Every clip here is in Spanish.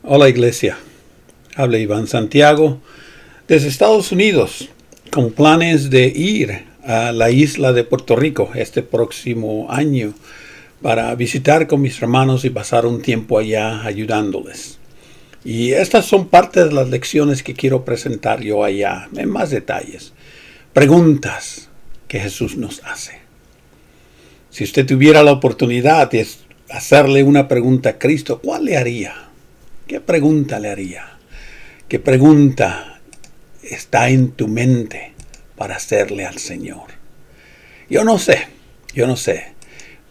Hola iglesia, habla Iván Santiago desde Estados Unidos con planes de ir a la isla de Puerto Rico este próximo año para visitar con mis hermanos y pasar un tiempo allá ayudándoles. Y estas son parte de las lecciones que quiero presentar yo allá en más detalles. Preguntas que Jesús nos hace. Si usted tuviera la oportunidad de hacerle una pregunta a Cristo, ¿cuál le haría? ¿Qué pregunta le haría? ¿Qué pregunta está en tu mente para hacerle al Señor? Yo no sé,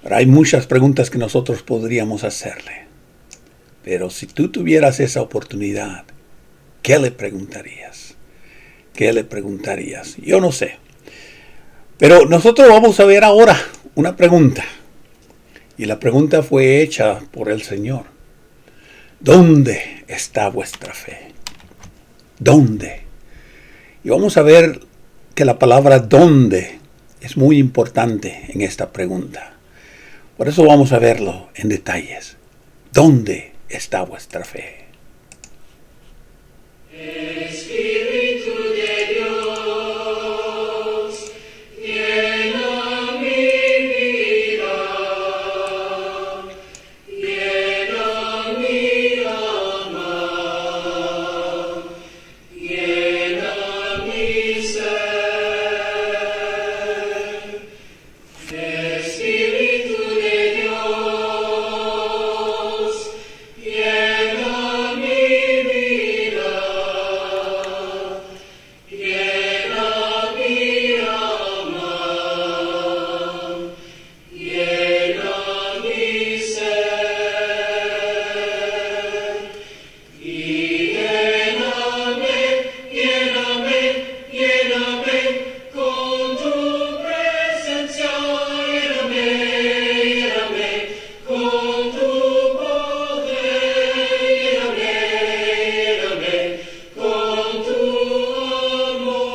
pero hay muchas preguntas que nosotros podríamos hacerle. Pero si tú tuvieras esa oportunidad, ¿qué le preguntarías? ¿Qué le preguntarías? Yo no sé. Pero nosotros vamos a ver ahora una pregunta. Y la pregunta fue hecha por el Señor. ¿Dónde está vuestra fe? ¿Dónde? Y vamos a ver que la palabra ¿dónde? Es muy importante en esta pregunta. Por eso vamos a verlo en detalles. ¿Dónde está vuestra fe? Espíritu de Dios, llena mi vida, llena mi alma, llena mi ser. Espíritu de Dios, llena mi vida, llena mi alma, llena mi ser. Y lléname, lléname, lléname con tu presencia, lléname, lléname con tu poder, lléname, lléname con tu amor.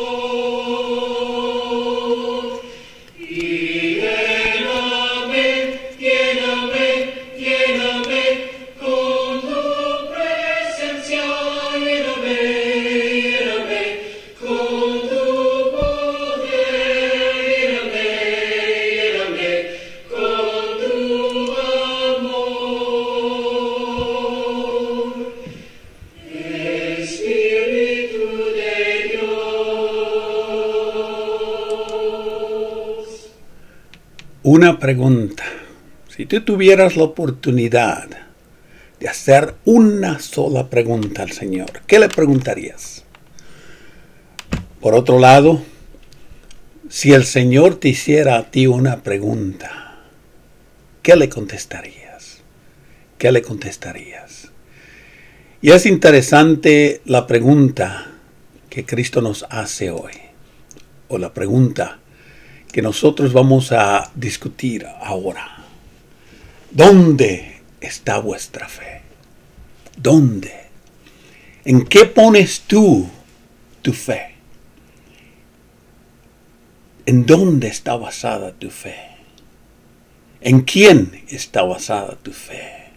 Y lléname, lléname, lléname con tu presencia, lléname, lléname con tu poder, lléname, lléname con tu amor. Espíritu de Dios. Una pregunta. Si tú tuvieras la oportunidad de hacer una sola pregunta al Señor, ¿qué le preguntarías? Por otro lado, si el Señor te hiciera a ti una pregunta, ¿qué le contestarías? ¿Qué le contestarías? Y es interesante la pregunta que Cristo nos hace hoy, o la pregunta que nosotros vamos a discutir ahora. ¿Dónde está vuestra fe? ¿Dónde? ¿En qué pones tú tu fe? ¿En dónde está basada tu fe? ¿En quién está basada tu fe?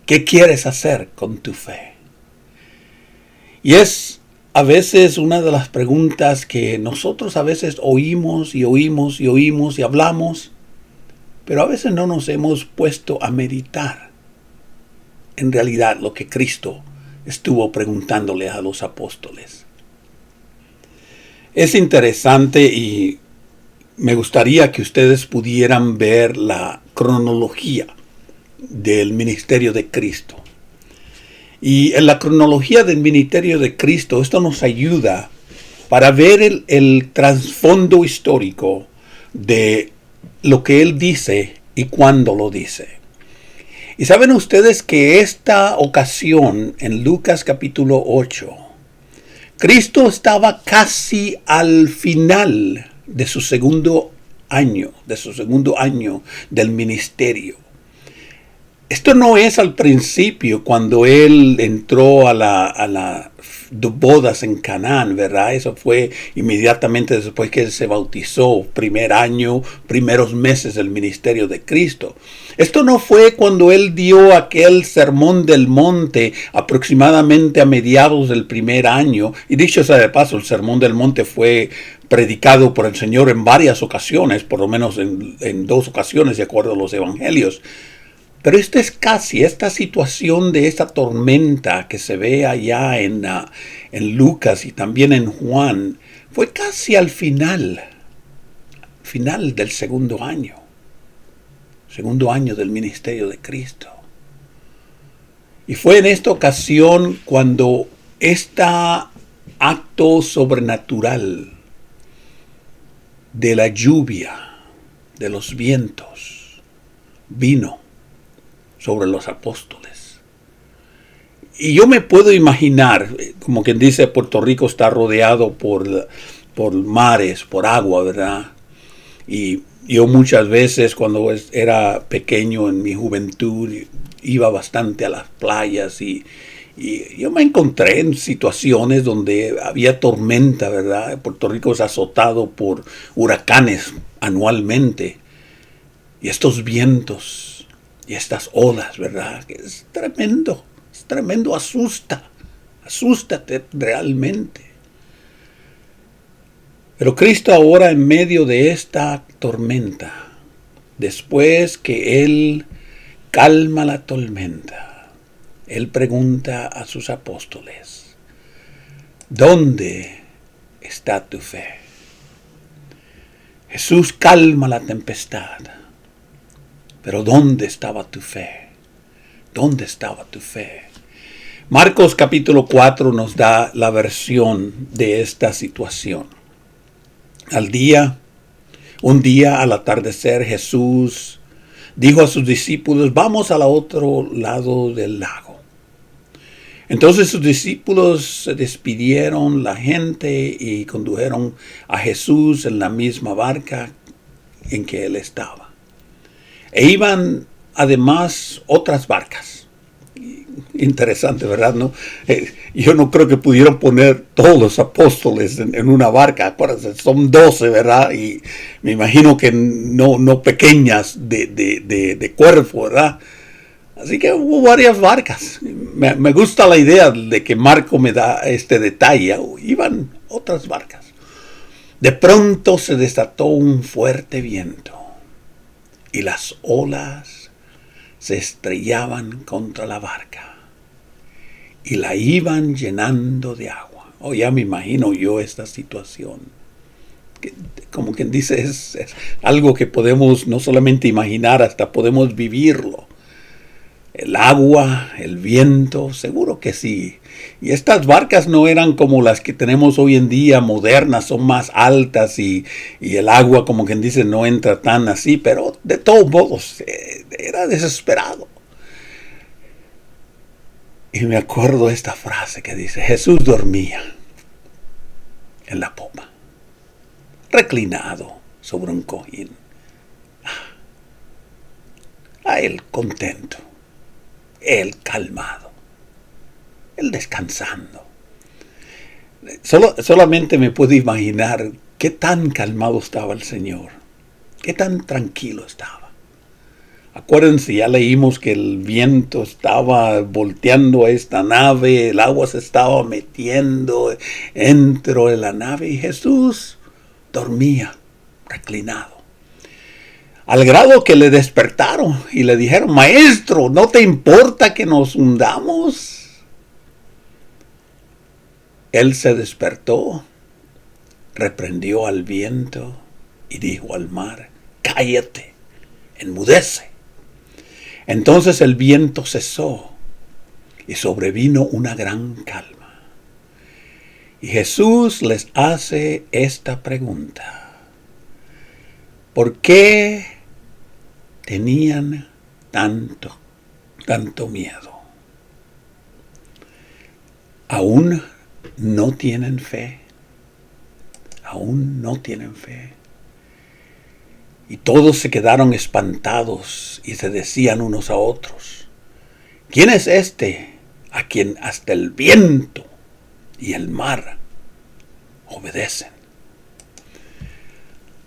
¿Qué quieres hacer con tu fe? Y es a veces una de las preguntas que nosotros a veces oímos y oímos y oímos y hablamos, pero a veces no nos hemos puesto a meditar en realidad lo que Cristo estuvo preguntándole a los apóstoles. Es interesante y me gustaría que ustedes pudieran ver la cronología del ministerio de Cristo. Y en la cronología del ministerio de Cristo, esto nos ayuda para ver el trasfondo histórico de lo que Él dice y cuándo lo dice. Y saben ustedes que esta ocasión, en Lucas capítulo 8, Cristo estaba casi al final de su segundo año del ministerio. Esto no es al principio cuando él entró a la bodas en Canaán, ¿verdad? Eso fue inmediatamente después que él se bautizó, primer año, primeros meses del ministerio de Cristo. Esto no fue cuando él dio aquel sermón del monte aproximadamente a mediados del primer año. Y dicho sea de paso, el sermón del monte fue predicado por el Señor en varias ocasiones, por lo menos en 2 ocasiones de acuerdo a los evangelios. Pero esta situación de esta tormenta que se ve allá en Lucas y también en Juan, fue casi al final del segundo año del ministerio de Cristo. Y fue en esta ocasión cuando este acto sobrenatural de la lluvia, de los vientos, vino sobre los apóstoles. Y yo me puedo imaginar, como quien dice, Puerto Rico está rodeado por mares, por agua, ¿verdad? Y yo muchas veces cuando era pequeño en mi juventud iba bastante a las playas y yo me encontré en situaciones donde había tormenta, ¿verdad? Puerto Rico es azotado por huracanes anualmente y estos vientos y estas olas, ¿verdad? Que es tremendo, asústate realmente. Pero Cristo ahora en medio de esta tormenta, después que Él calma la tormenta, Él pregunta a sus apóstoles, ¿dónde está tu fe? Jesús calma la tempestad. Pero ¿dónde estaba tu fe? ¿Dónde estaba tu fe? Marcos capítulo 4 nos da la versión de esta situación. Un día al atardecer, Jesús dijo a sus discípulos, vamos al otro lado del lago. Entonces sus discípulos se despidieron la gente y condujeron a Jesús en la misma barca en que él estaba. E iban además otras barcas. Interesante, ¿verdad? ¿No? Yo no creo que pudieron poner todos los apóstoles en una barca. Acuérdense, son 12, ¿verdad? Y me imagino que no pequeñas de cuerpo, ¿verdad? Así que hubo varias barcas. Me gusta la idea de que Marco me da este detalle. Iban otras barcas. De pronto se desató un fuerte viento. Y las olas se estrellaban contra la barca y la iban llenando de agua. Ya me imagino yo esta situación. Como quien dice, es algo que podemos no solamente imaginar, hasta podemos vivirlo. El agua, el viento, seguro que sí. Y estas barcas no eran como las que tenemos hoy en día, modernas, son más altas y el agua, como quien dice, no entra tan así, pero de todos modos era desesperado. Y me acuerdo esta frase que dice, Jesús dormía en la popa, reclinado sobre un cojín. Él contento, él calmado, él descansando. Solamente me puedo imaginar qué tan calmado estaba el Señor, qué tan tranquilo estaba. Acuérdense, ya leímos que el viento estaba volteando a esta nave, el agua se estaba metiendo dentro de la nave y Jesús dormía reclinado. Al grado que le despertaron y le dijeron, Maestro, ¿no te importa que nos hundamos? Él se despertó, reprendió al viento y dijo al mar, cállate, enmudece. Entonces el viento cesó y sobrevino una gran calma. Y Jesús les hace esta pregunta. ¿Por qué tenían tanto miedo? ¿Aún no tienen fe? ¿Aún no tienen fe? Y todos se quedaron espantados y se decían unos a otros: ¿quién es este a quien hasta el viento y el mar obedecen?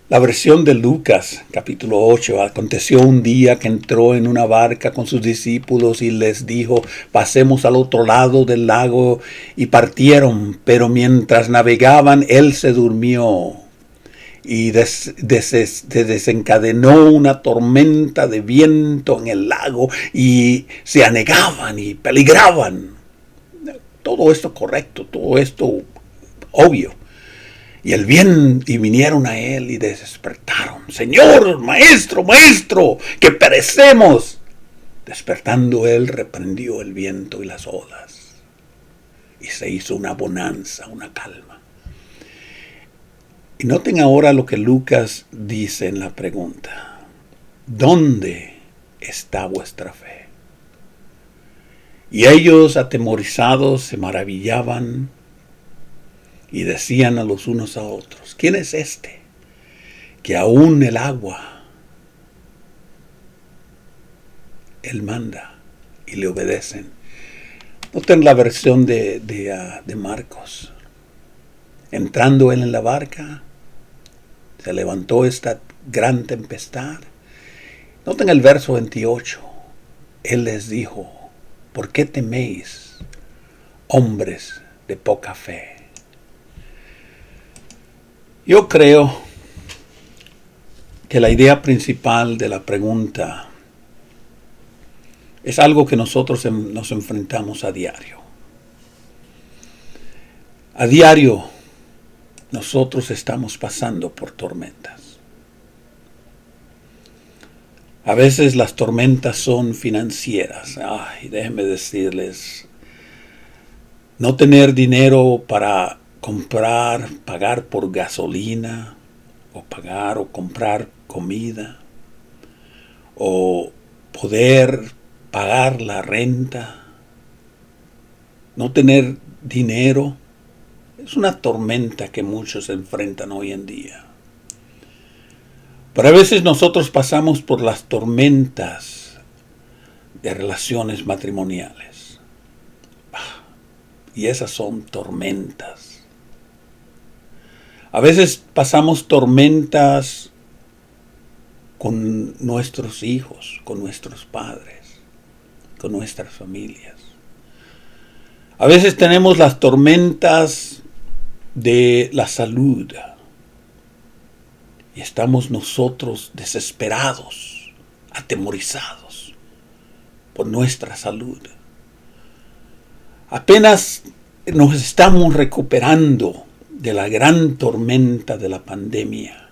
La versión de Lucas, capítulo 8, aconteció un día que entró en una barca con sus discípulos y les dijo: pasemos al otro lado del lago, y partieron, pero mientras navegaban él se durmió. Y desencadenó una tormenta de viento en el lago y se anegaban y peligraban. Todo esto correcto, todo esto obvio. Y vinieron a él y despertaron: Señor, maestro, que perecemos. Despertando él, reprendió el viento y las olas, y se hizo una bonanza, una calma. Y noten ahora lo que Lucas dice en la pregunta: ¿dónde está vuestra fe? Y ellos, atemorizados, se maravillaban y decían a los unos a otros: ¿quién es este que aún el agua él manda y le obedecen? Noten la versión de Marcos. Entrando él en la barca, se levantó esta gran tempestad. Noten el verso 28. Él les dijo: ¿por qué teméis, hombres de poca fe? Yo creo que la idea principal de la pregunta es algo que nosotros nos enfrentamos a diario. A diario nosotros estamos pasando por tormentas. A veces las tormentas son financieras. Ay, déjenme decirles, no tener dinero para comprar, pagar por gasolina, o pagar o comprar comida, o poder pagar la renta, no tener dinero, es una tormenta que muchos enfrentan hoy en día. Pero a veces nosotros pasamos por las tormentas de relaciones matrimoniales. Y esas son tormentas. A veces pasamos tormentas con nuestros hijos, con nuestros padres, con nuestras familias. A veces tenemos las tormentas de la salud y estamos nosotros desesperados, atemorizados por nuestra salud. Apenas nos estamos recuperando de la gran tormenta de la pandemia.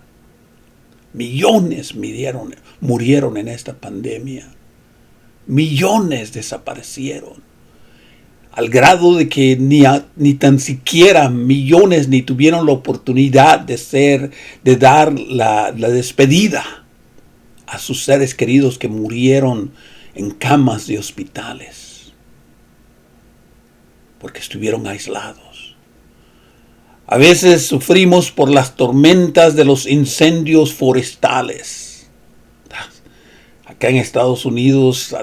Millones murieron en esta pandemia. Millones desaparecieron. Al grado de que ni tan siquiera millones ni tuvieron la oportunidad de dar la despedida a sus seres queridos que murieron en camas de hospitales, porque estuvieron aislados. A veces sufrimos por las tormentas de los incendios forestales. Acá en Estados Unidos,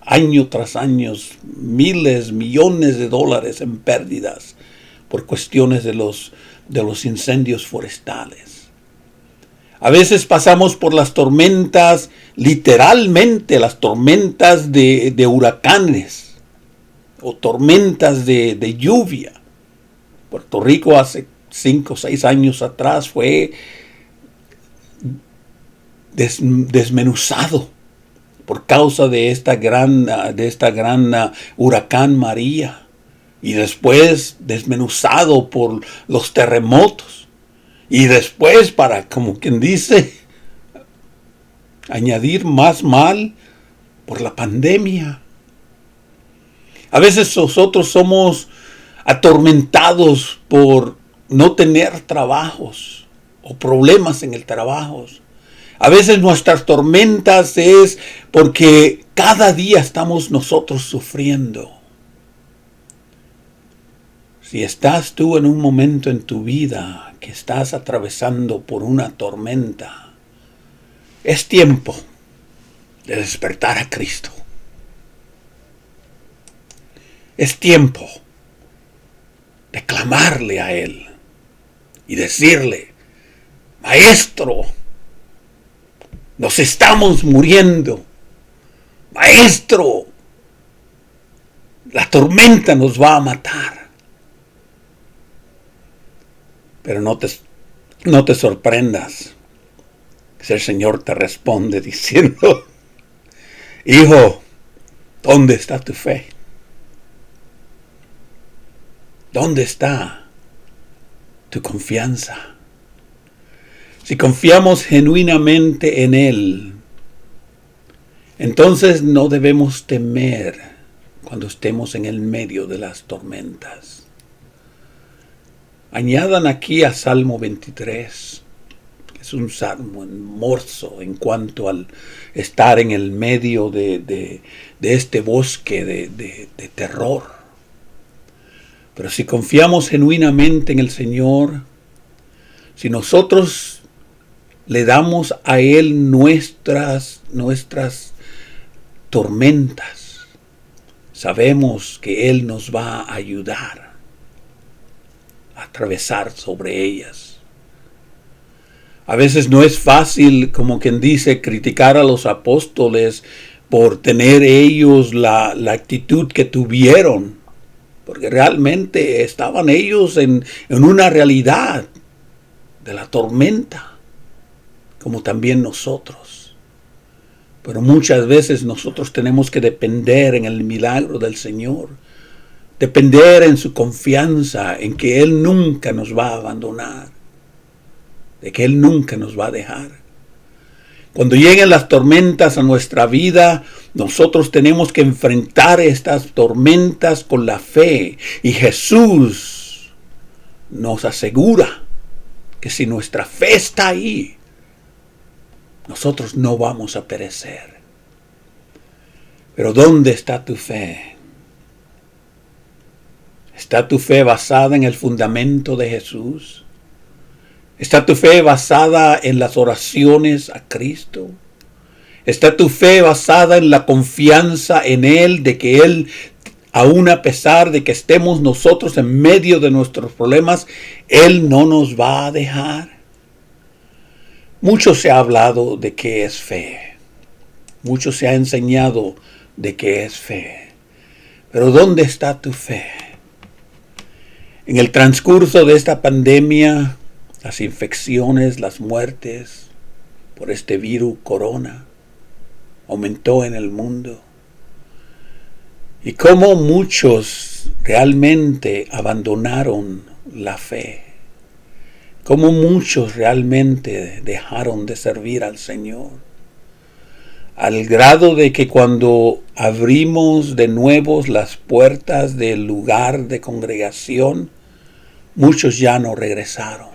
año tras año, miles, millones de dólares en pérdidas por cuestiones de los incendios forestales. A veces pasamos por las tormentas, literalmente las tormentas de huracanes o tormentas de lluvia. Puerto Rico hace 5 o 6 años atrás fue desmenuzado por causa de esta gran huracán María, y después desmenuzado por los terremotos, y después, para, como quien dice, añadir más mal, por la pandemia. A veces nosotros somos atormentados por no tener trabajos o problemas en el trabajo. A veces nuestras tormentas es porque cada día estamos nosotros sufriendo. Si estás tú en un momento en tu vida que estás atravesando por una tormenta, Es tiempo de despertar a Cristo. Es tiempo de clamarle a Él y decirle: Maestro, nos estamos muriendo. Maestro, la tormenta nos va a matar. Pero no te sorprendas si el Señor te responde diciendo: Hijo, ¿dónde está tu fe? ¿Dónde está tu confianza? Si confiamos genuinamente en Él, entonces no debemos temer cuando estemos en el medio de las tormentas. Añadan aquí a Salmo 23, que es un salmo hermoso en cuanto al estar en el medio de este bosque de terror. Pero si confiamos genuinamente en el Señor, si nosotros le damos a Él nuestras tormentas, sabemos que Él nos va a ayudar a atravesar sobre ellas. A veces no es fácil, como quien dice, criticar a los apóstoles por tener ellos la actitud que tuvieron, porque realmente estaban ellos en una realidad de la tormenta, como también nosotros. Pero muchas veces nosotros tenemos que depender en el milagro del Señor, depender en su confianza, en que Él nunca nos va a abandonar, de que Él nunca nos va a dejar. Cuando lleguen las tormentas a nuestra vida, nosotros tenemos que enfrentar estas tormentas con la fe. Y Jesús nos asegura que si nuestra fe está ahí, nosotros no vamos a perecer. Pero ¿dónde está tu fe? ¿Está tu fe basada en el fundamento de Jesús? ¿Está tu fe basada en las oraciones a Cristo? ¿Está tu fe basada en la confianza en Él, de que Él, aun a pesar de que estemos nosotros en medio de nuestros problemas, Él no nos va a dejar? Mucho se ha hablado de qué es fe. Mucho se ha enseñado de qué es fe. Pero ¿dónde está tu fe? En el transcurso de esta pandemia, las infecciones, las muertes por este virus corona aumentó en el mundo. Y cómo muchos realmente abandonaron la fe. Cómo muchos realmente dejaron de servir al Señor. Al grado de que cuando abrimos de nuevo las puertas del lugar de congregación, muchos ya no regresaron,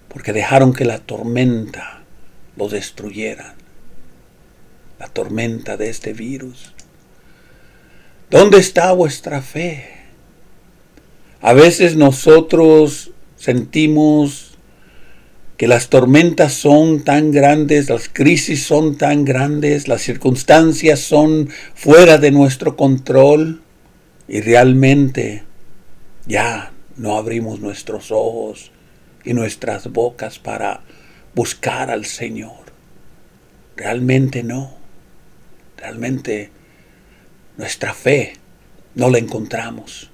porque dejaron que la tormenta lo destruyera. La tormenta de este virus. ¿Dónde está vuestra fe? A veces nosotros sentimos que las tormentas son tan grandes, las crisis son tan grandes, las circunstancias son fuera de nuestro control y realmente ya no abrimos nuestros ojos y nuestras bocas para buscar al Señor. Realmente no. Realmente nuestra fe no la encontramos.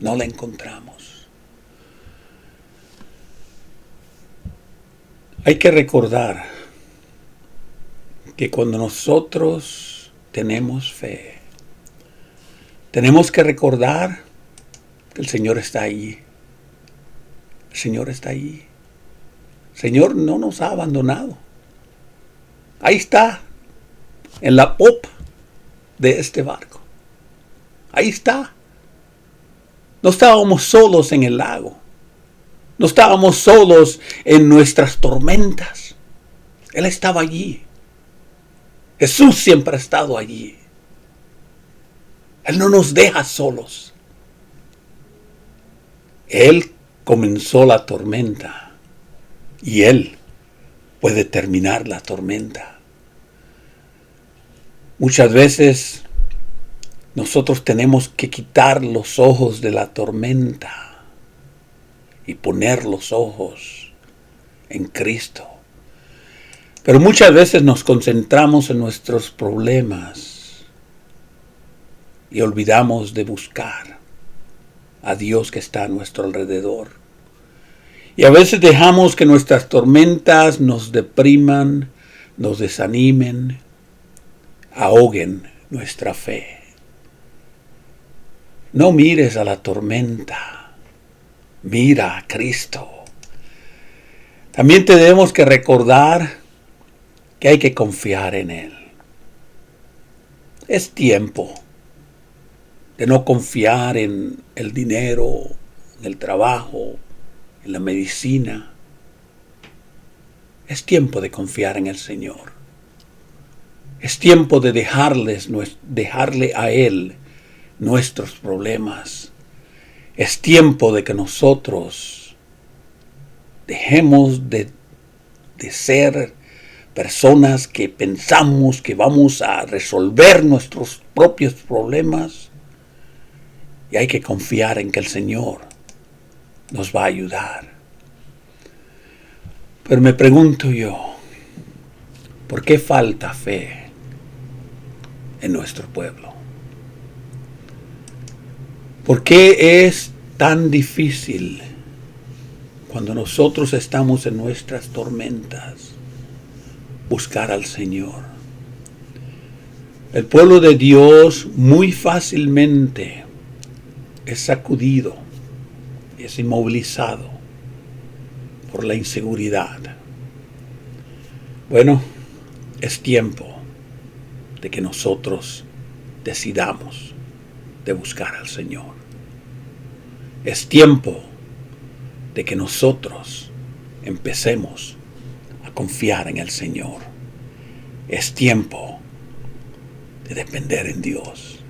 No la encontramos. Hay que recordar que cuando nosotros tenemos fe, tenemos que recordar que el Señor está allí. El Señor está allí. El Señor no nos ha abandonado. Ahí está, en la popa de este barco. Ahí está. No estábamos solos en el lago. No estábamos solos en nuestras tormentas. Él estaba allí. Jesús siempre ha estado allí. Él no nos deja solos. Él comenzó la tormenta y Él puede terminar la tormenta. Muchas veces nosotros tenemos que quitar los ojos de la tormenta y poner los ojos en Cristo. Pero muchas veces nos concentramos en nuestros problemas y olvidamos de buscar a Dios que está a nuestro alrededor. Y a veces dejamos que nuestras tormentas nos depriman, nos desanimen, ahoguen nuestra fe. No mires a la tormenta, mira a Cristo. También tenemos que recordar que hay que confiar en Él. Es tiempo de no confiar en el dinero, en el trabajo, en la medicina. Es tiempo de confiar en el Señor. Es tiempo de dejarle a Él nuestros problemas. Es tiempo de que nosotros dejemos de ser personas que pensamos que vamos a resolver nuestros propios problemas, y hay que confiar en que el Señor nos va a ayudar. Pero me pregunto yo, ¿por qué falta fe en nuestro pueblo? ¿Por qué es tan difícil cuando nosotros estamos en nuestras tormentas buscar al Señor? El pueblo de Dios muy fácilmente es sacudido, es inmovilizado por la inseguridad. Bueno, es tiempo de que nosotros decidamos de buscar al Señor. Es tiempo de que nosotros empecemos a confiar en el Señor. Es tiempo de depender en Dios.